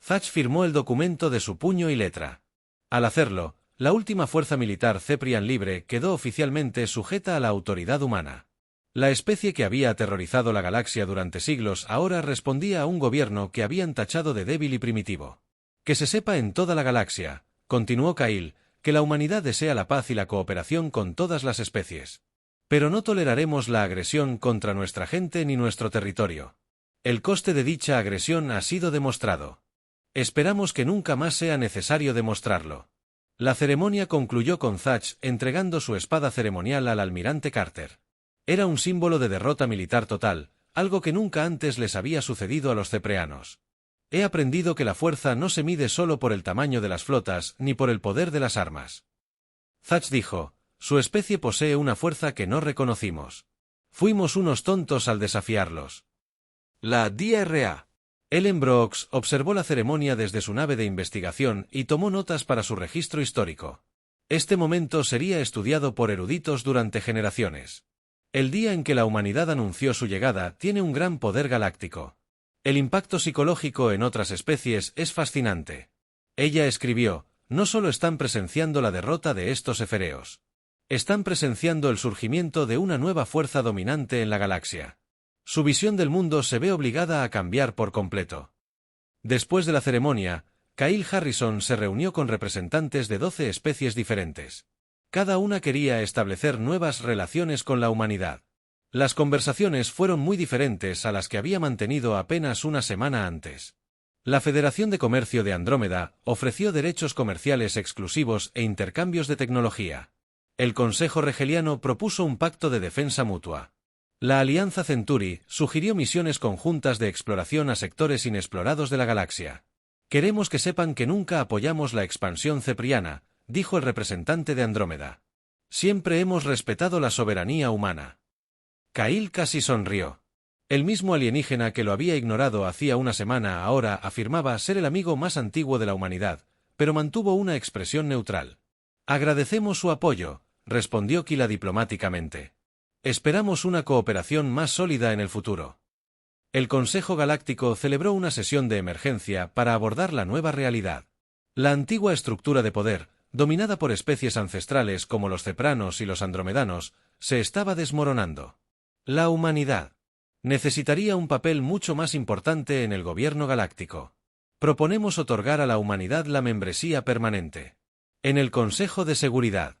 Thatch firmó el documento de su puño y letra. Al hacerlo, la última fuerza militar Ceprian libre quedó oficialmente sujeta a la autoridad humana. La especie que había aterrorizado la galaxia durante siglos ahora respondía a un gobierno que habían tachado de débil y primitivo. Que se sepa en toda la galaxia, continuó Kyle, que la humanidad desea la paz y la cooperación con todas las especies. Pero no toleraremos la agresión contra nuestra gente ni nuestro territorio. El coste de dicha agresión ha sido demostrado. Esperamos que nunca más sea necesario demostrarlo. La ceremonia concluyó con Thatch entregando su espada ceremonial al almirante Carter. Era un símbolo de derrota militar total, algo que nunca antes les había sucedido a los cepreanos. He aprendido que la fuerza no se mide solo por el tamaño de las flotas ni por el poder de las armas. Thatch dijo, su especie posee una fuerza que no reconocimos. Fuimos unos tontos al desafiarlos. La DRA. Ellen Brooks observó la ceremonia desde su nave de investigación y tomó notas para su registro histórico. Este momento sería estudiado por eruditos durante generaciones. El día en que la humanidad anunció su llegada tiene un gran poder galáctico. El impacto psicológico en otras especies es fascinante. Ella escribió, no solo están presenciando la derrota de estos efereos. Están presenciando el surgimiento de una nueva fuerza dominante en la galaxia. Su visión del mundo se ve obligada a cambiar por completo. Después de la ceremonia, Kyle Harrison se reunió con representantes de 12 especies diferentes. Cada una quería establecer nuevas relaciones con la humanidad. Las conversaciones fueron muy diferentes a las que había mantenido apenas una semana antes. La Federación de Comercio de Andrómeda ofreció derechos comerciales exclusivos e intercambios de tecnología. El Consejo Regeliano propuso un pacto de defensa mutua. La Alianza Centauri sugirió misiones conjuntas de exploración a sectores inexplorados de la galaxia. Queremos que sepan que nunca apoyamos la expansión cepriana, dijo el representante de Andrómeda. Siempre hemos respetado la soberanía humana. Kyle casi sonrió. El mismo alienígena que lo había ignorado hacía una semana ahora afirmaba ser el amigo más antiguo de la humanidad, pero mantuvo una expresión neutral. Agradecemos su apoyo, respondió Kila diplomáticamente. Esperamos una cooperación más sólida en el futuro. El Consejo Galáctico celebró una sesión de emergencia para abordar la nueva realidad. La antigua estructura de poder, dominada por especies ancestrales como los cepranos y los andromedanos, se estaba desmoronando. La humanidad necesitaría un papel mucho más importante en el gobierno galáctico. Proponemos otorgar a la humanidad la membresía permanente. En el Consejo de Seguridad,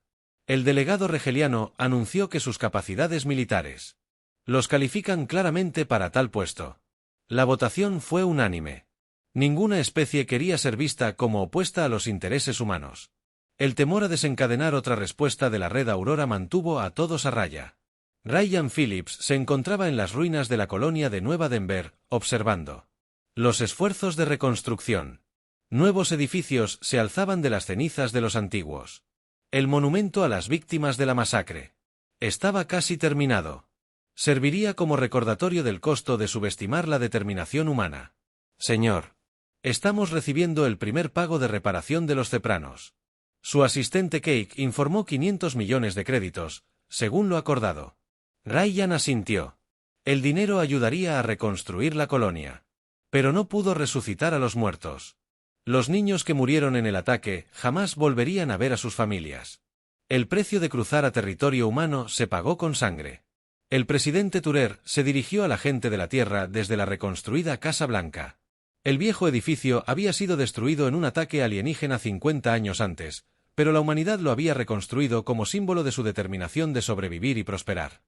el delegado regeliano anunció que sus capacidades militares los califican claramente para tal puesto. La votación fue unánime. Ninguna especie quería ser vista como opuesta a los intereses humanos. El temor a desencadenar otra respuesta de la red Aurora mantuvo a todos a raya. Ryan Phillips se encontraba en las ruinas de la colonia de Nueva Denver, observando los esfuerzos de reconstrucción. Nuevos edificios se alzaban de las cenizas de los antiguos. El monumento a las víctimas de la masacre estaba casi terminado. Serviría como recordatorio del costo de subestimar la determinación humana. Señor, estamos recibiendo el primer pago de reparación de los cepranos. Su asistente Cake informó 500 millones de créditos, según lo acordado. Ryan asintió. El dinero ayudaría a reconstruir la colonia. Pero no pudo resucitar a los muertos. Los niños que murieron en el ataque jamás volverían a ver a sus familias. El precio de cruzar a territorio humano se pagó con sangre. El presidente Turer se dirigió a la gente de la Tierra desde la reconstruida Casa Blanca. El viejo edificio había sido destruido en un ataque alienígena 50 años antes, pero la humanidad lo había reconstruido como símbolo de su determinación de sobrevivir y prosperar.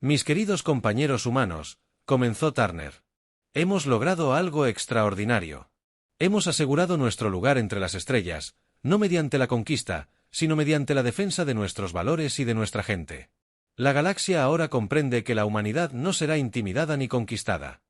Mis queridos compañeros humanos, comenzó Turner. Hemos logrado algo extraordinario. Hemos asegurado nuestro lugar entre las estrellas, no mediante la conquista, sino mediante la defensa de nuestros valores y de nuestra gente. La galaxia ahora comprende que la humanidad no será intimidada ni conquistada.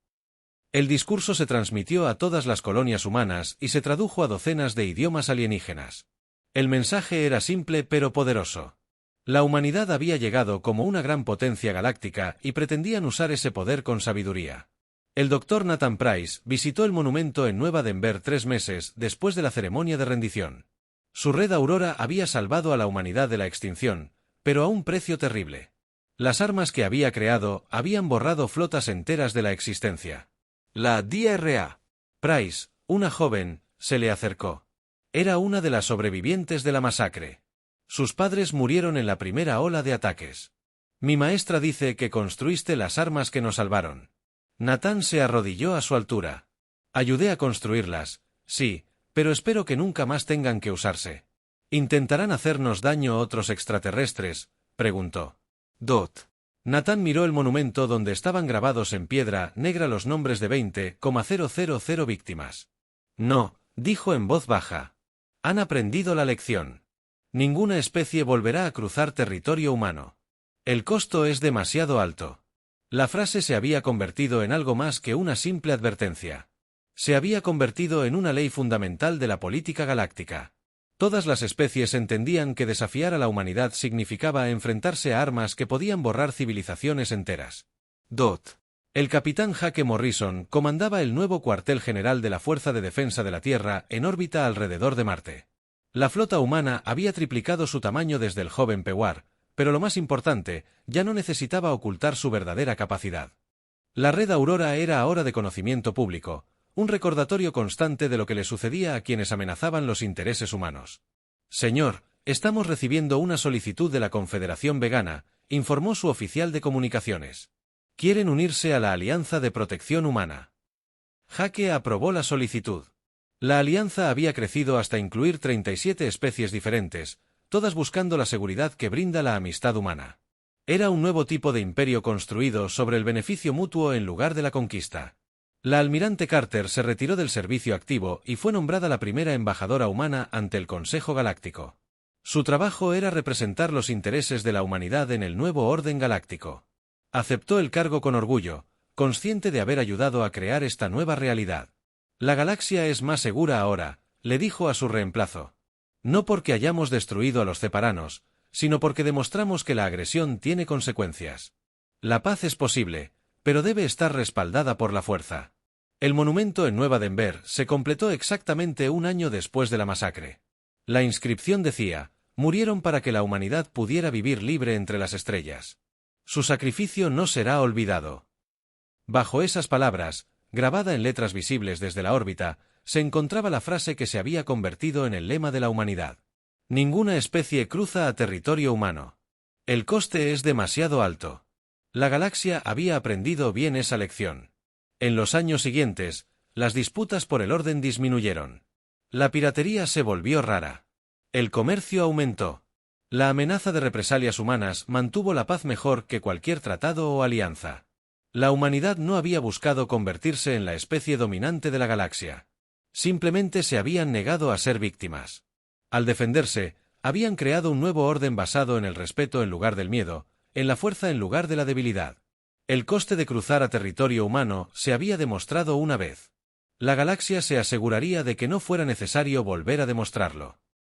El discurso se transmitió a todas las colonias humanas y se tradujo a docenas de idiomas alienígenas. El mensaje era simple pero poderoso. La humanidad había llegado como una gran potencia galáctica y pretendían usar ese poder con sabiduría. El Dr. Nathan Price visitó el monumento en Nueva Denver 3 meses después de la ceremonia de rendición. Su red Aurora había salvado a la humanidad de la extinción, pero a un precio terrible. Las armas que había creado habían borrado flotas enteras de la existencia. La DRA. Price, una joven, se le acercó. Era una de las sobrevivientes de la masacre. Sus padres murieron en la primera ola de ataques. Mi maestra dice que construiste las armas que nos salvaron. Nathan se arrodilló a su altura. Ayudé a construirlas, sí, pero espero que nunca más tengan que usarse. ¿Intentarán hacernos daño otros extraterrestres?, preguntó. Dot. Nathan miró el monumento donde estaban grabados en piedra negra los nombres de 20,000 víctimas. No, dijo en voz baja. Han aprendido la lección. Ninguna especie volverá a cruzar territorio humano. El costo es demasiado alto. La frase se había convertido en algo más que una simple advertencia. Se había convertido en una ley fundamental de la política galáctica. Todas las especies entendían que desafiar a la humanidad significaba enfrentarse a armas que podían borrar civilizaciones enteras. Dot. El capitán Jake Morrison comandaba el nuevo cuartel general de la Fuerza de Defensa de la Tierra en órbita alrededor de Marte. La flota humana había triplicado su tamaño desde el joven Pewar, pero lo más importante, ya no necesitaba ocultar su verdadera capacidad. La red Aurora era ahora de conocimiento público, un recordatorio constante de lo que le sucedía a quienes amenazaban los intereses humanos. Señor, estamos recibiendo una solicitud de la Confederación Vegana, informó su oficial de comunicaciones. Quieren unirse a la Alianza de Protección Humana. Jake aprobó la solicitud. La alianza había crecido hasta incluir 37 especies diferentes, todas buscando la seguridad que brinda la amistad humana. Era un nuevo tipo de imperio construido sobre el beneficio mutuo en lugar de la conquista. La almirante Carter se retiró del servicio activo y fue nombrada la primera embajadora humana ante el Consejo Galáctico. Su trabajo era representar los intereses de la humanidad en el nuevo orden galáctico. Aceptó el cargo con orgullo, consciente de haber ayudado a crear esta nueva realidad. La galaxia es más segura ahora, le dijo a su reemplazo. No porque hayamos destruido a los Ceparanos, sino porque demostramos que la agresión tiene consecuencias. La paz es posible, pero debe estar respaldada por la fuerza. El monumento en Nueva Denver se completó exactamente un año después de la masacre. La inscripción decía, murieron para que la humanidad pudiera vivir libre entre las estrellas. Su sacrificio no será olvidado. Bajo esas palabras, grabada en letras visibles desde la órbita, se encontraba la frase que se había convertido en el lema de la humanidad. Ninguna especie cruza a territorio humano. El coste es demasiado alto. La galaxia había aprendido bien esa lección. En los años siguientes, las disputas por el orden disminuyeron. La piratería se volvió rara. El comercio aumentó. La amenaza de represalias humanas mantuvo la paz mejor que cualquier tratado o alianza. La humanidad no había buscado convertirse en la especie dominante de la galaxia. Simplemente se habían negado a ser víctimas. Al defenderse, habían creado un nuevo orden basado en el respeto en lugar del miedo, en la fuerza en lugar de la debilidad. El coste de cruzar a territorio humano se había demostrado una vez. La galaxia se aseguraría de que no fuera necesario volver a demostrarlo.